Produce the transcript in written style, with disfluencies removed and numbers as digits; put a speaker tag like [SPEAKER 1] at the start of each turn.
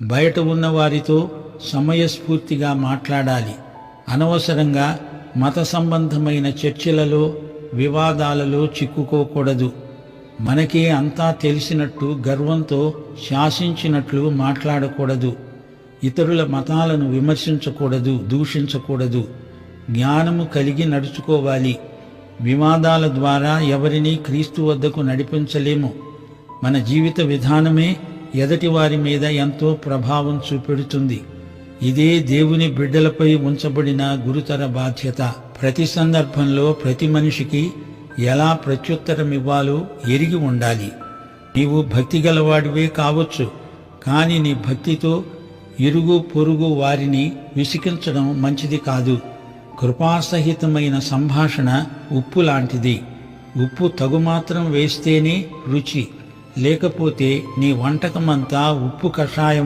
[SPEAKER 1] బయట ఉన్న వారితో సమయస్ఫూర్తిగా మాట్లాడాలి. అనవసరంగా మత సంబంధమైన చర్చలలో, వివాదాలలో చిక్కుకోకూడదు. మనకే అంతా తెలిసినట్టు గర్వంతో శాసించినట్లు మాట్లాడకూడదు. ఇతరుల మతాలను విమర్శించకూడదు, దూషించకూడదు. జ్ఞానము కలిగి నడుచుకోవాలి. వివాదాల ద్వారా ఎవరినీ క్రీస్తు వద్దకు నడిపించలేము. మన జీవిత విధానమే ఎదటి వారి మీద ఎంతో ప్రభావం చూపెడుతుంది. ఇదే దేవుని బిడ్డలపై ఉంచబడిన గురుతర బాధ్యత. ప్రతి సందర్భంలో ప్రతి మనిషికి ఎలా ప్రత్యుత్తరమివ్వాలో ఎరిగి ఉండాలి. నీవు భక్తి గలవాడివే కావచ్చు, కాని నీ భక్తితో ఇరుగు పొరుగు వారిని విసికించడం మంచిది కాదు. కృపాసహితమైన సంభాషణ ఉప్పు లాంటిది. ఉప్పు తగుమాత్రం వేస్తేనే రుచి, లేకపోతే నీ వంటకమంతా ఉప్పు కషాయం